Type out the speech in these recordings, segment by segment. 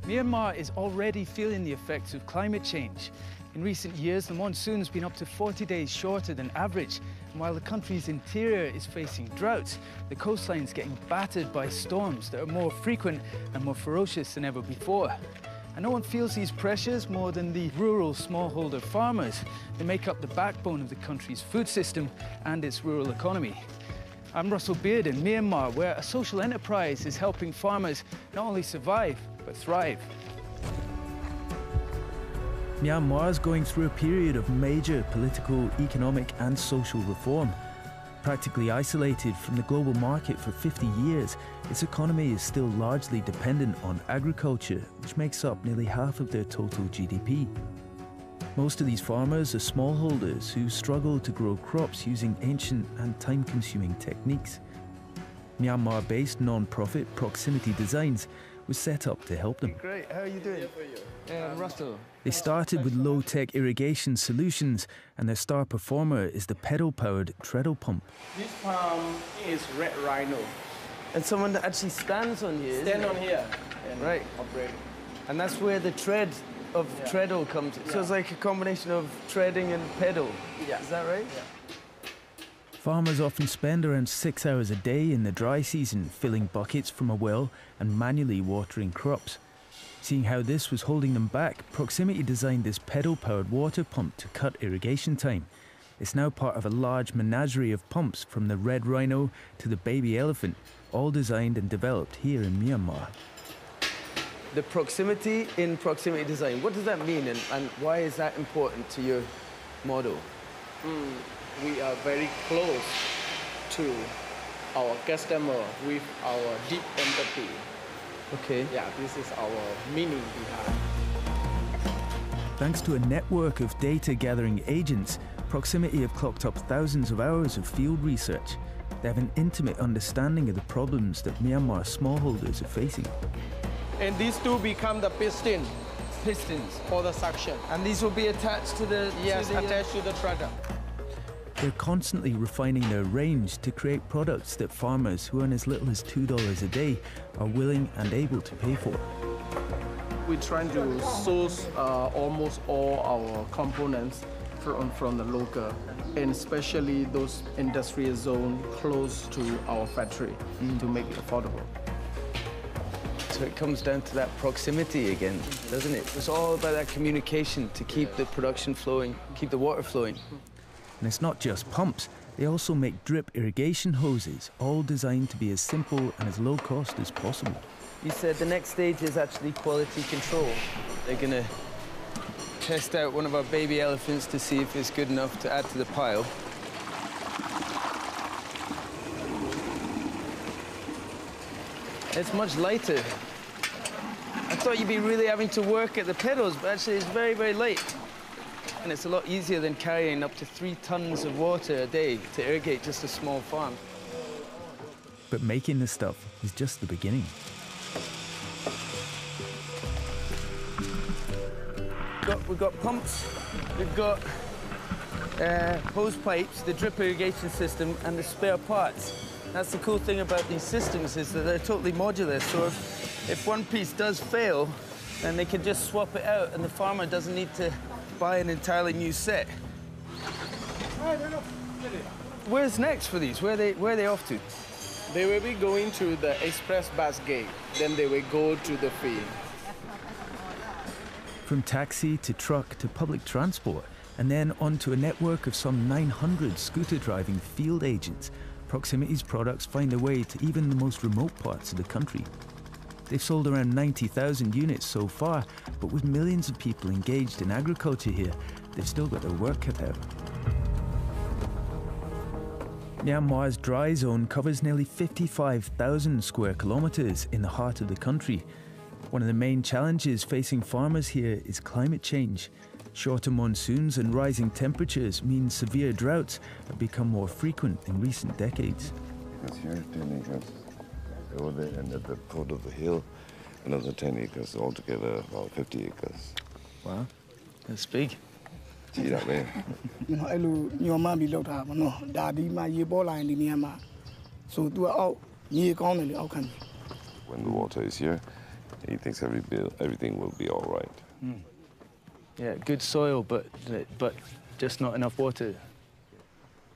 Myanmar is already feeling the effects of climate change. In recent years, the monsoon has been up to 40 days shorter than average. And while the country's interior is facing droughts, the coastline is getting battered by storms that are more frequent and more ferocious than ever before. And no one feels these pressures more than the rural smallholder farmers. They make up the backbone of the country's food system and its rural economy. I'm Russell Beard in Myanmar, where a social enterprise is helping farmers not only survive, but thrive. Myanmar is going through a period of major political, economic and social reform. Practically isolated from the global market for 50 years, its economy is still largely dependent on agriculture, which makes up nearly half of their total GDP. Most of these farmers are smallholders who struggle to grow crops using ancient and time-consuming techniques. Myanmar-based non-profit Proximity Designs was set up to help them. Great, how are you doing? Yeah, I'm Russell. They started with low-tech irrigation solutions, and their star performer is the pedal-powered treadle pump. This pump is red rhino. And someone that actually stands on here, Stand on here and right. operate. And that's where the tread of treadle comes. So it's like a combination of treading and pedal. Yeah. Is that right? Yeah. Farmers often spend around 6 hours a day in the dry season filling buckets from a well and manually watering crops. Seeing how this was holding them back, Proximity designed this pedal-powered water pump to cut irrigation time. It's now part of a large menagerie of pumps from the red rhino to the baby elephant, all designed and developed here in Myanmar. The proximity in proximity design, what does that mean and why is that important to your model? We are very close to our customer with our deep empathy. Okay. Yeah, this is our meaning behind. Thanks to a network of data-gathering agents, Proximity have clocked up thousands of hours of field research. They have an intimate understanding of the problems that Myanmar smallholders are facing. And these two become the pistons for the suction. And these will be attached to the... Yes, attached to the treadle. They're constantly refining their range to create products that farmers who earn as little as $2 a day are willing and able to pay for. We're trying to source almost all our components from the local, and especially those industrial zones close to our factory to make it affordable. So it comes down to that proximity again, doesn't it? It's all about that communication to keep the production flowing, keep the water flowing. And it's not just pumps, they also make drip irrigation hoses, all designed to be as simple and as low cost as possible. You said the next stage is actually quality control. They're going to test out one of our baby elephants to see if it's good enough to add to the pile. It's much lighter. I thought you'd be really having to work at the pedals, but actually it's very, very light. And it's a lot easier than carrying up to 3 tons of water a day to irrigate just a small farm. But making this stuff is just the beginning. We've got pumps, we've got hose pipes, the drip irrigation system, and the spare parts. That's the cool thing about these systems is that they're totally modular. So if one piece does fail, then they can just swap it out, and the farmer doesn't need to buy an entirely new set. Where's next for these? Where are they off to? They will be going to the express bus gate, then they will go to the field. From taxi to truck to public transport, and then onto a network of some 900 scooter-driving field agents, Proximity's products find their way to even the most remote parts of the country. They've sold around 90,000 units so far, but with millions of people engaged in agriculture here, they've still got their work cut out. Myanmar's dry zone covers nearly 55,000 square kilometres in the heart of the country. One of the main challenges facing farmers here is climate change. Shorter monsoons and rising temperatures mean severe droughts have become more frequent in recent decades. Because here, 10 acres. Over there and at the foot of the hill, another 10 acres, altogether about 50 acres. Wow, that's big. See that, man? So when the water is here, He thinks everything will be all right. Yeah, good soil, but just not enough water.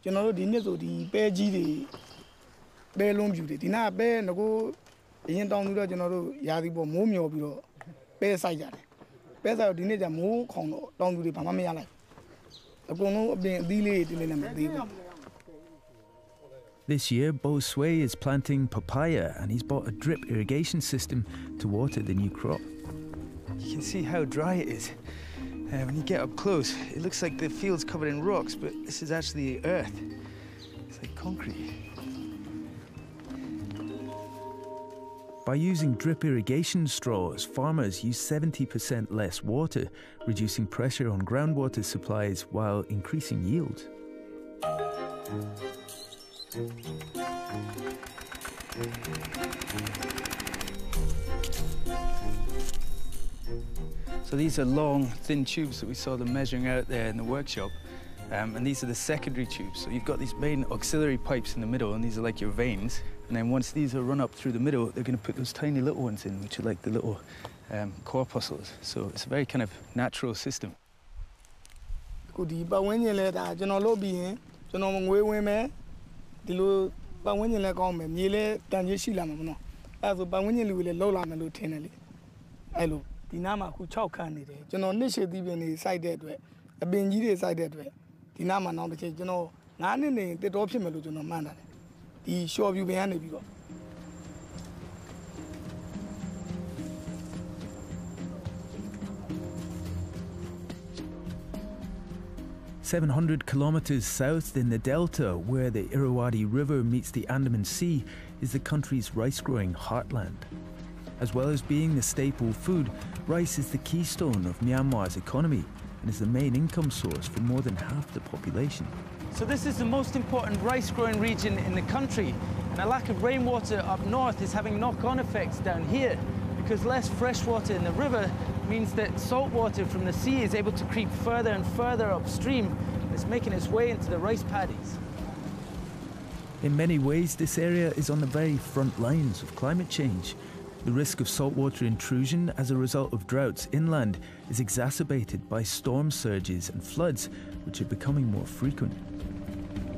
You know, the next the bear G, bear long beauty. The na bear no go. In down to the general Yadibo Momio below. Bear side. Bears are the nature more con down to the Pamamia life. A bono being delayed in the This year, Bo Sway is planting papaya and he's bought a drip irrigation system to water the new crop. You can see how dry it is. When you get up close, it looks like the field's covered in rocks, but this is actually earth. It's like concrete. By using drip irrigation straws, farmers use 70% less water, reducing pressure on groundwater supplies while increasing yield. So these are long, thin tubes that we saw them measuring out there in the workshop. And these are the secondary tubes. So you've got these main auxiliary pipes in the middle, and these are like your veins. And then once these are run up through the middle, they're going to put those tiny little ones in, which are like the little corpuscles. So it's a very kind of natural system. Dinama now the you know, Nani, the option melodio man. The show of you behind the 700 kilometers south in the delta, where the Irrawaddy River meets the Andaman Sea, is the country's rice-growing heartland. As well as being the staple food, rice is the keystone of Myanmar's economy and is the main income source for more than half the population. So this is the most important rice-growing region in the country, and a lack of rainwater up north is having knock-on effects down here, because less fresh water in the river means that salt water from the sea is able to creep further and further upstream, and it's making its way into the rice paddies. In many ways, this area is on the very front lines of climate change. The risk of saltwater intrusion as a result of droughts inland is exacerbated by storm surges and floods, which are becoming more frequent.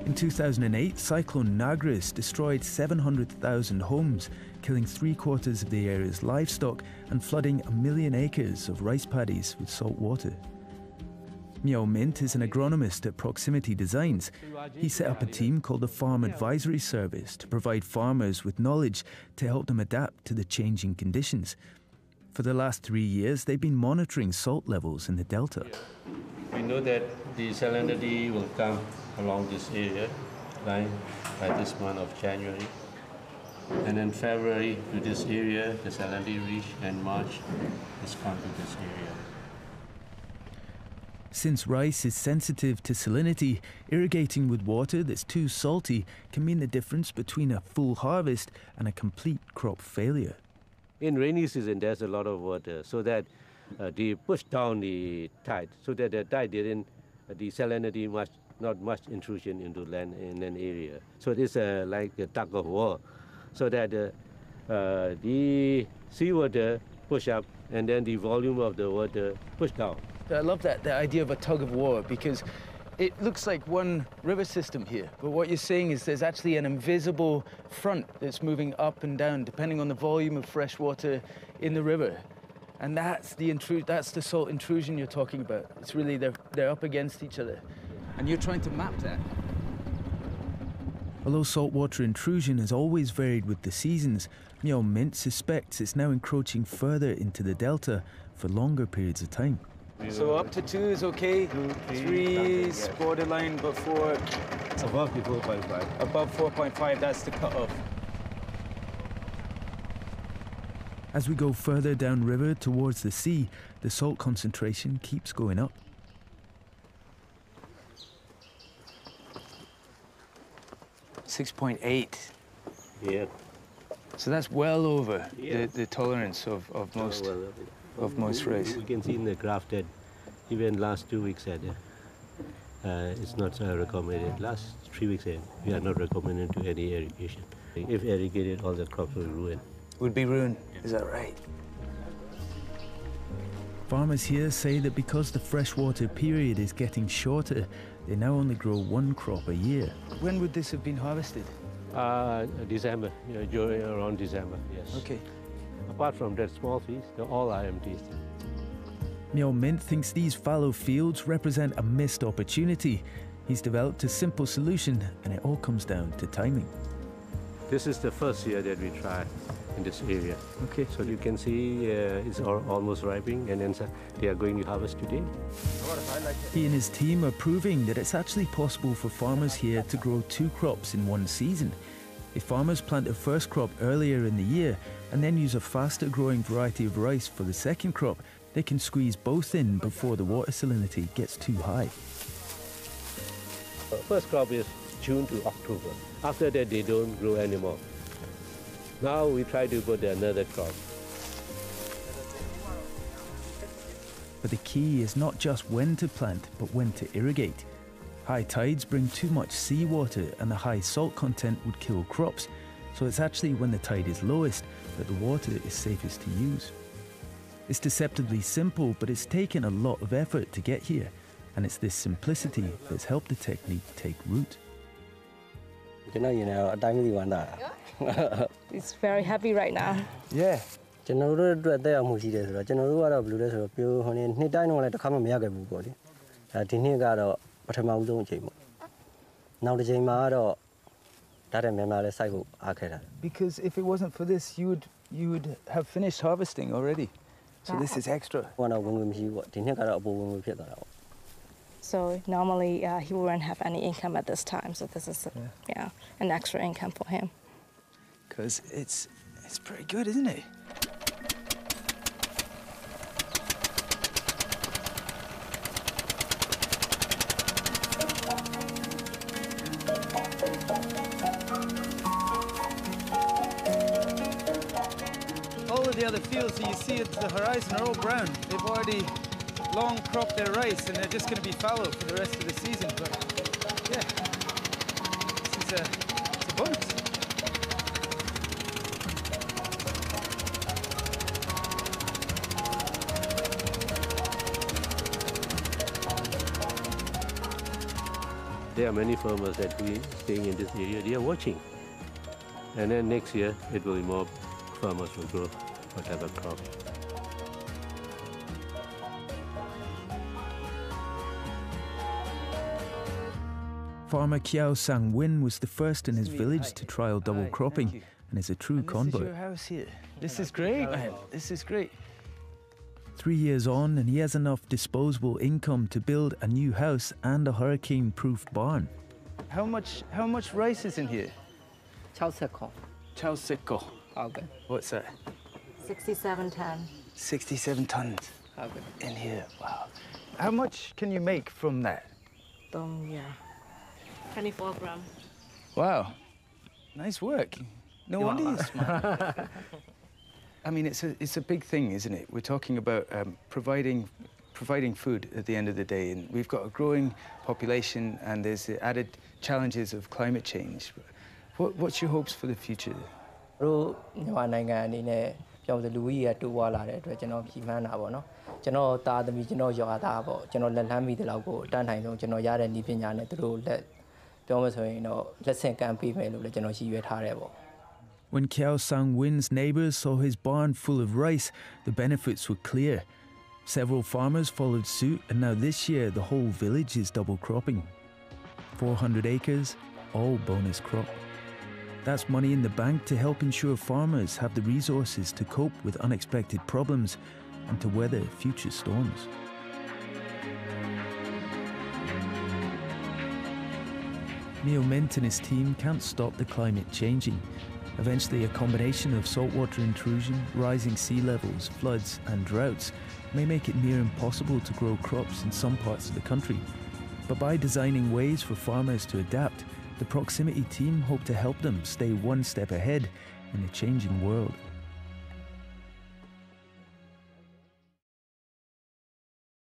In 2008, Cyclone Nagris destroyed 700,000 homes, killing 3/4 of the area's livestock and flooding 1 million acres of rice paddies with salt water. Miao Mint is an agronomist at Proximity Designs. He set up a team called the Farm Advisory Service to provide farmers with knowledge to help them adapt to the changing conditions. For the last 3 years, they've been monitoring salt levels in the delta. We know that the salinity will come along this area line by this month of January. And in February to this area, the salinity reach, and March is come to this area. Since rice is sensitive to salinity, irrigating with water that's too salty can mean the difference between a full harvest and a complete crop failure. In rainy season, there's a lot of water, so that they push down the tide, so that the tide didn't, the salinity not much intrusion into land in an area. So it is like a tug of war, so that the seawater push up and then the volume of the water push down. I love that, the idea of a tug of war, because it looks like one river system here, but what you're saying is there's actually an invisible front that's moving up and down depending on the volume of fresh water in the river. And that's the salt intrusion you're talking about. It's really, they're up against each other. And you're trying to map that. Although saltwater intrusion has always varied with the seasons, Miao Mint suspects it's now encroaching further into the delta for longer periods of time. So up to 2 is okay, 3 is borderline, but 4... Above the 4.5. Above 4.5, that's the cutoff. As we go further downriver towards the sea, the salt concentration keeps going up. 6.8. Yeah. So that's well over the tolerance of most rice. We can see in the graph that even last 2 weeks it's not recommended. Last 3 weeks we are not recommended to any irrigation. If irrigated, all the crops will ruin. Would be ruined, is that right? Farmers here say that because the freshwater period is getting shorter, they now only grow one crop a year. When would this have been harvested? December, around December, yes. Okay. Apart from that small fields, they're all are empty. Myo Mint thinks these fallow fields represent a missed opportunity. He's developed a simple solution, and it all comes down to timing. This is the first year that we try in this area. Okay. So you can see it's almost ripening, and then they are going to harvest today. He and his team are proving that it's actually possible for farmers here to grow two crops in one season. If farmers plant a first crop earlier in the year and then use a faster growing variety of rice for the second crop, they can squeeze both in before the water salinity gets too high. First crop is June to October. After that, they don't grow anymore. Now we try to put another crop. But the key is not just when to plant, but when to irrigate. High tides bring too much seawater, and the high salt content would kill crops. So it's actually when the tide is lowest that the water is safest to use. It's deceptively simple, but it's taken a lot of effort to get here. And it's this simplicity that's helped the technique take root. It's very happy right now. Yeah. Because if it wasn't for this, you would have finished harvesting already. So this is extra. So normally he wouldn't have any income at this time. So this is an extra income for him. Because it's pretty good, isn't it? All of the other fields that you see at the horizon are all brown. They've already long cropped their rice, and they're just going to be fallow for the rest of the season. But yeah, this is a bonus. There are many farmers that are staying in this area. They are watching. And then next year, it will be more farmers will grow whatever crop. Farmer Kiao Sang-win was the first in his village to trial double cropping and is a true convert. This is your house here. This is great, man. This is great. 3 years on, and he has enough disposable income to build a new house and a hurricane-proof barn. How much rice is in here? Chao Seko. Chao Seko. Okay. What's that? 67 tons. 67 tons Okay. in here. Wow. How much can you make from that? 24 grams. Wow. Nice work. No wonder you're smart. I mean, it's a big thing, isn't it? We're talking about providing food at the end of the day, and we've got a growing population, and there's the added challenges of climate change. What's your hopes for the future? When Kiao Sang-win's neighbours saw his barn full of rice, the benefits were clear. Several farmers followed suit, and now this year the whole village is double cropping. 400 acres, all bonus crop. That's money in the bank to help ensure farmers have the resources to cope with unexpected problems and to weather future storms. Myo Mint and his team can't stop the climate changing. Eventually, a combination of saltwater intrusion, rising sea levels, floods and droughts may make it near impossible to grow crops in some parts of the country. But by designing ways for farmers to adapt, the proximity team hope to help them stay one step ahead in a changing world.